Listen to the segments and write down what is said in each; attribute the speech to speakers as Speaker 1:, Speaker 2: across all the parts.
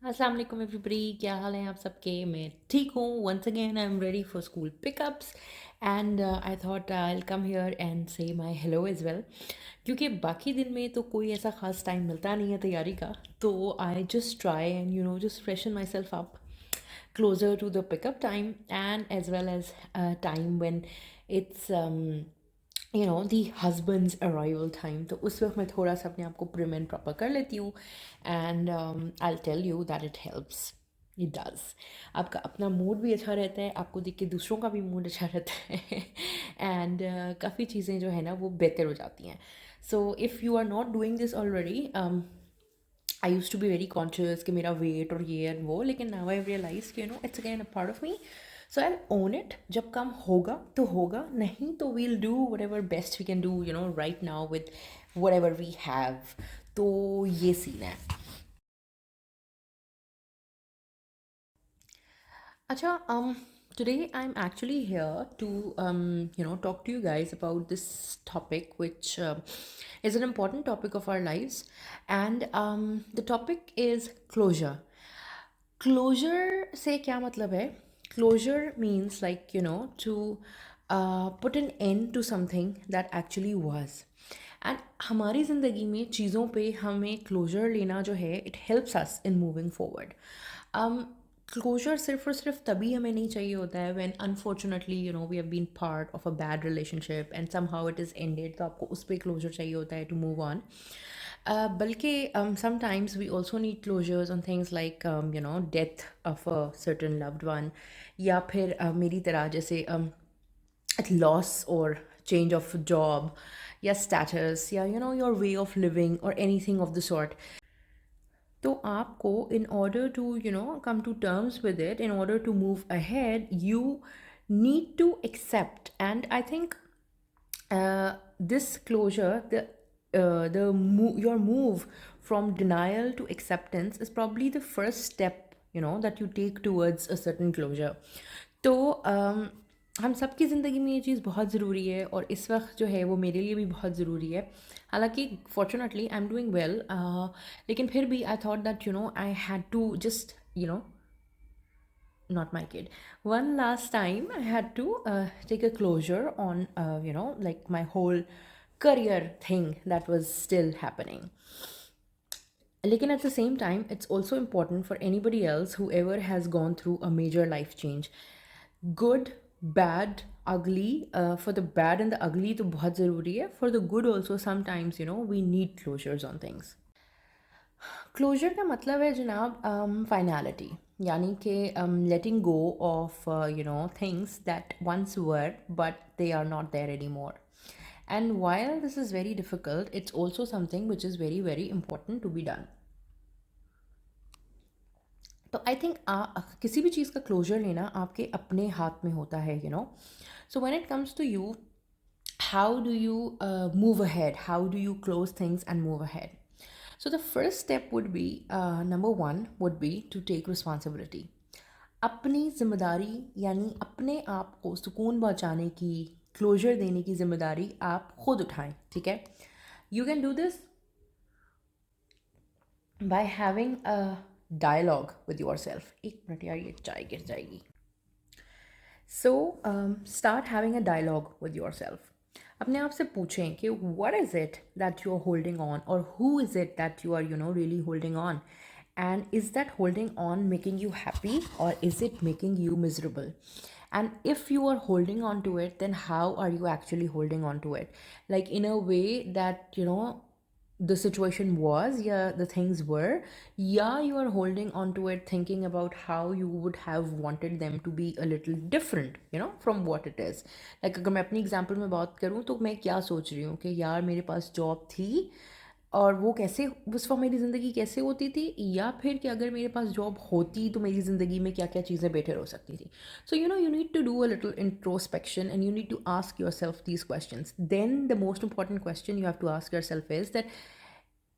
Speaker 1: अस्सलाम वालेकुम एवरीबॉडी, क्या हाल है आप सबके। मैं ठीक हूँ। Once again I am ready for school pickups and I thought I will come here and say my hello as well, क्योंकि बाकी दिन में तो कोई ऐसा ख़ास टाइम मिलता नहीं है तैयारी का। तो I just try and just freshen my self up closer to the pickup time, and as well as time when it's the husband's arrival time. तो उस वक्त मैं थोड़ा सा अपने आप को prim and proper कर लेती हूँ, and I'll tell you that it helps. It does. आपका अपना मूड भी अच्छा रहता है, आपको देख के दूसरों का भी मूड अच्छा रहता है एंड काफ़ी चीज़ें जो है ना वो बेहतर हो जाती हैं. So if you are not doing this already, I use to be very conscious कि मेरा वेट और ये एंड वो, लेकिन नाउ आई रियलाइज कि it's again a part of me. So I own it. जब काम होगा तो होगा, नहीं तो we'll do whatever best we can do right now with whatever we have. तो ये सीन है. Acha, today I'm actually here to, talk to you guys about this topic, which is an important topic of our lives, and the topic is closure. Closure से क्या मतलब है? Closure means like to put an end to something that actually was. And हमारी ज़िंदगी में चीज़ों पे हमें क्लोजर लेना जो है, it helps us in moving forward. Closure सिर्फ और सिर्फ तभी हमें नहीं चाहिए होता है when unfortunately we have been part of a bad relationship and somehow it is ended, तो आपको उस पर क्लोजर चाहिए होता है टू मूव ऑन. बल्कि sometimes we also need closures on things like death of a certain loved one, या फिर मेरी तरह जैसे loss or change of job, या status, या your way of living or anything of the sort. तो आपको in order to come to terms with it, in order to move ahead, you need to accept. And I think this closure, your move from denial to acceptance is probably the first step that you take towards a certain closure. तो हम सबकी ज़िंदगी में ये चीज़ बहुत ज़रूरी है, और इस वक्त जो है वो मेरे लिए भी बहुत ज़रूरी है. हालांकि fortunately I am doing well, लेकिन फिर भी I thought that I had to just not my kid. One last time, I had to take a closure on, like my whole career thing that was still happening. Lekin at the same time, it's also important for anybody else, whoever has gone through a major life change. Good, bad, ugly. For the bad and the ugly, to bahut zaruri hai. For the good also, sometimes, we need closures on things. Closure का मतलब है जनाब finality, यानी कि letting go of things that once were but they are not there any more. And while this is very difficult, it's also something which is very very important to be done. तो I think किसी भी चीज़ का closure लेना आपके अपने हाथ में होता है. So when it comes to you, how do you move ahead? How do you close things and move ahead? So the first step would be, number one would be to take responsibility. अपनी जिम्मेदारी, यानी अपने आप को सुकून पहुंचाने की, closure देने की जिम्मेदारी आप खुद उठाएं. ठीक है? You can do this by having a dialogue with yourself. एक मिनट यार, ये चाय गिर जाएगी. So start having a dialogue with yourself. अपने आप से पूछें कि what is it that you are holding on, और who is it that you are really holding on, and is that holding on making you happy, or is it making you miserable? And if you are holding on to it, then how are you actually holding on to it? Like in a way that the situation was, yeah, the things were, yeah, you are holding on to it thinking about how you would have wanted them to be a little different from what it is. Like अगर मैं अपनी example में बात करूँ तो मैं क्या सोच रही हूँ कि यार मेरे पास जॉब थी, और वो कैसे उस वक्त मेरी ज़िंदगी कैसे होती थी, या फिर कि अगर मेरे पास जॉब होती तो मेरी ज़िंदगी में क्या क्या चीज़ें बेटर हो सकती थी. So you need to do a little introspection and you need to ask yourself these questions. Then the most important question you have to ask yourself is that,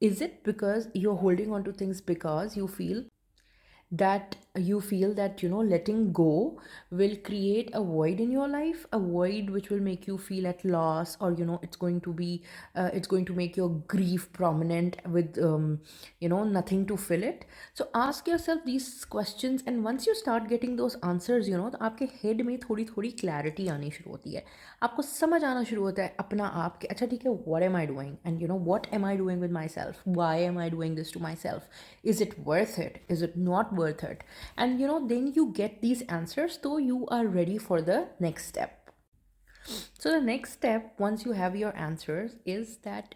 Speaker 1: is it because you're holding on to things because you feel that you feel that, letting go will create a void in your life, a void which will make you feel at loss, or it's going to make your grief prominent with nothing to fill it. So ask yourself these questions, and once you start getting those answers, तो आपके head में थोड़ी थोड़ी clarity आनी शुरू होती है, आपको समझ आना शुरू होता है अपना आप के, अच्छा ठीक है, what am I doing, and what am I doing with myself, why am I doing this to myself, is it worth it, is it not worth it, and then you get these answers, so you are ready for the next step. So the next step, once you have your answers, is that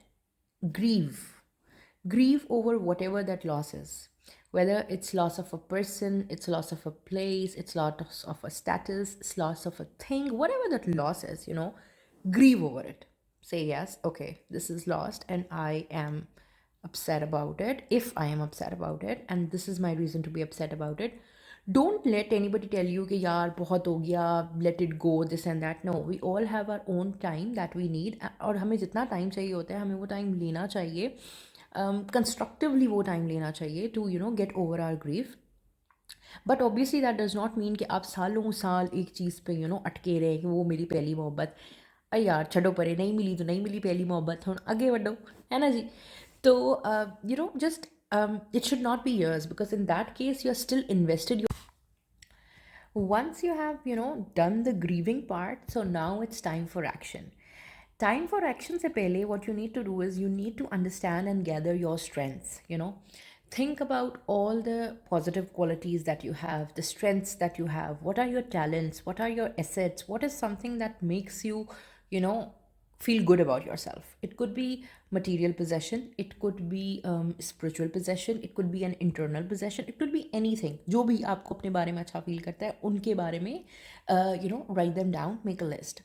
Speaker 1: grieve over whatever that loss is, whether it's loss of a person, it's loss of a place, it's loss of a status, it's loss of a thing, whatever that loss is, grieve over it. Say, yes, okay, this is lost and I am upset about it, if I am upset about it, and this is my reason to be upset about it. Don't let anybody tell you कि यार बहुत हो गया, let it go, this and that. No, we all have our own time that we need, और हमें जितना time चाहिए होता है हमें वो टाइम लेना चाहिए, कंस्ट्रक्टिवली वो टाइम लेना चाहिए to get over our grief. But obviously that does not mean कि आप सालों साल एक चीज़ पे अटके रहे कि वो मेरी पहली मोहब्बत, अरे यार छड़ो परे, नहीं मिली तो नहीं मिली पहली मोहब्बत, हम आगे बढ़ो, है ना जी. तो just it should not be years, because in that case you're still invested. Once you have done the grieving part, so now it's time for action. Time for action se pehle, what you need to do is you need to understand and gather your strengths. Think about all the positive qualities that you have, the strengths that you have. What are your talents? What are your assets? What is something that makes you, feel good about yourself? It could be material possession, it could be spiritual possession, it could be an internal possession, it could be anything. जो भी आपको अपने बारे में अच्छा feel करता है, उनके बारे में write them down, make a list.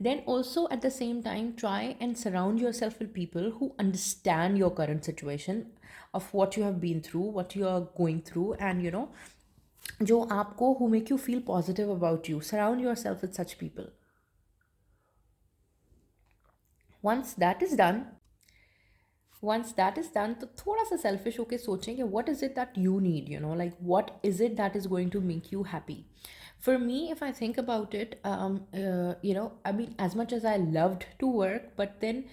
Speaker 1: Then also at the same time, try and surround yourself with people who understand your current situation of what you have been through, what you are going through, and जो आपको, who make you feel positive about you. Surround yourself with such people. Once that is done, तो थोड़ा सा selfish होके सोचें कि what is it that you need, like what is it that is going to make you happy. For me, if I think about it, I mean, as much as I loved to work, but then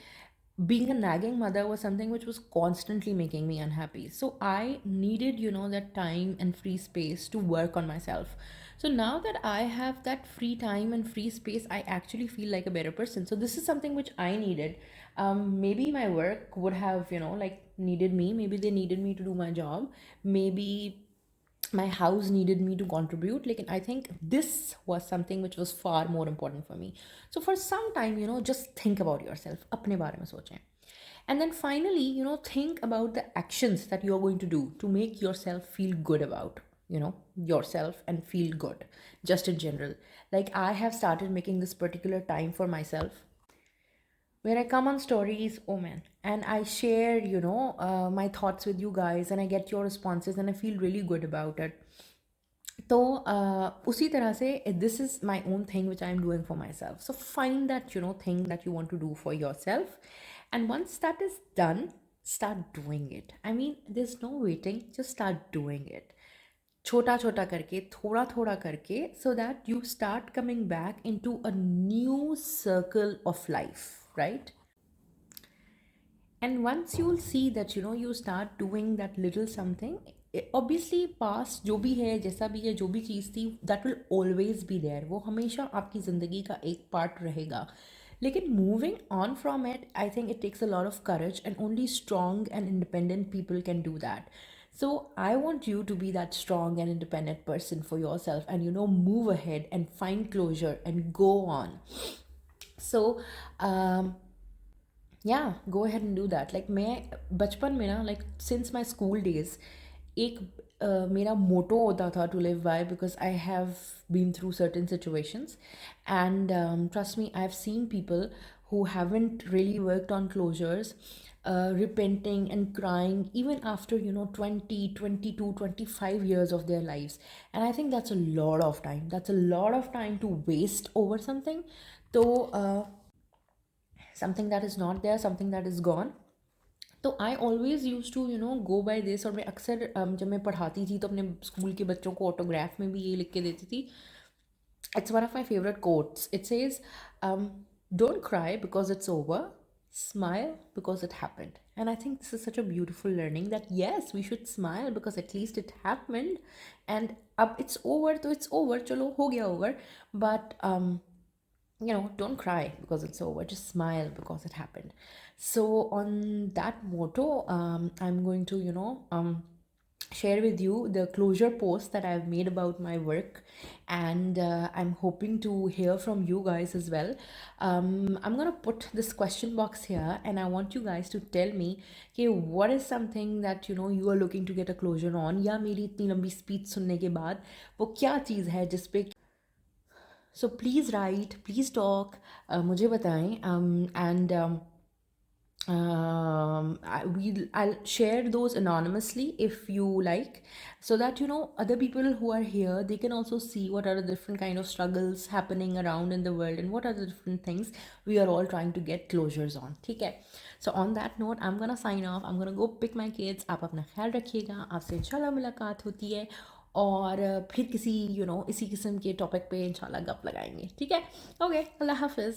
Speaker 1: being a nagging mother was something which was constantly making me unhappy. So I needed, that time and free space to work on myself. So now that I have that free time and free space, I actually feel like a better person. So this is something which I needed. Maybe my work would have, like needed me. Maybe they needed me to do my job. Maybe my house needed me to contribute. Like, I think this was something which was far more important for me. So for some time, just think about yourself. अपने बारे में सोचें. And then finally, think about the actions that you're going to do to make yourself feel good about, yourself, and feel good just in general. Like, I have started making this particular time for myself where I come on stories, oh man, and I share, my thoughts with you guys, and I get your responses, and I feel really good about it. तो उसी तरह से this is my own thing which I am doing for myself. So find that thing that you want to do for yourself, and once that is done, start doing it. I mean, there's no waiting, just start doing it. छोटा छोटा करके, थोड़ा थोड़ा करके, so that you start coming back into a new circle of life, right? And once you'll see that you start doing that little something, obviously past जो भी है, जैसा भी है, जो भी चीज़ थी, that will always be there. वो हमेशा आपकी ज़िंदगी का एक पार्ट रहेगा. लेकिन moving on from it, I think it takes a lot of courage, and only strong and independent people can do that. So I want you to be that strong and independent person for yourself, and move ahead and find closure and go on. So yeah, go ahead and do that. Like, मैं बचपन में ना, like since my school days, एक मेरा motto होता था to live by, because I have been through certain situations, and trust me, I've seen people who haven't really worked on closures, repenting and crying even after 20, 22, 25 years of their lives. And I think that's a lot of time. That's a lot of time to waste over something. So something that is not there, something that is gone. तो I always use to go by this, और मैं अक्सर जब मैं पढ़ाती थी तो अपने स्कूल के बच्चों को ऑटोग्राफ में भी ये लिख के देती थी. It's one of my favorite quotes. It says, don't cry because it's over, smile because it happened. And I think this is such a beautiful learning, that yes, we should smile because at least it happened. And it's over, so it's over, chalo, ho gaya over. But don't cry because it's over, just smile because it happened. So on that motto, I'm going to share with you the closure post that I've made about my work, and I'm hoping to hear from you guys as well. I'm gonna put this question box here, and I want you guys to tell me, okay, what is something that you are looking to get a closure on, या मेरी इतनी लंबी speech सुनने के बाद वो क्या चीज़ है जिस पे. So please write, please talk, मुझे बताएं, and I'll share those anonymously if you like, so that other people who are here, they can also see what are the different kind of struggles happening around in the world, and what are the different things we are all trying to get closures on. ठीक है. So on that note, I'm gonna sign off. I'm gonna go pick my kids. आप अपना ख्याल रखिएगा. आपसे इंशाल्लाह मुलाकात होती है, और फिर किसी इसी किस्म के टॉपिक पे इंशाल्लाह गप लगाएंगे. ठीक है. ओके, अल्लाह हाफिज़.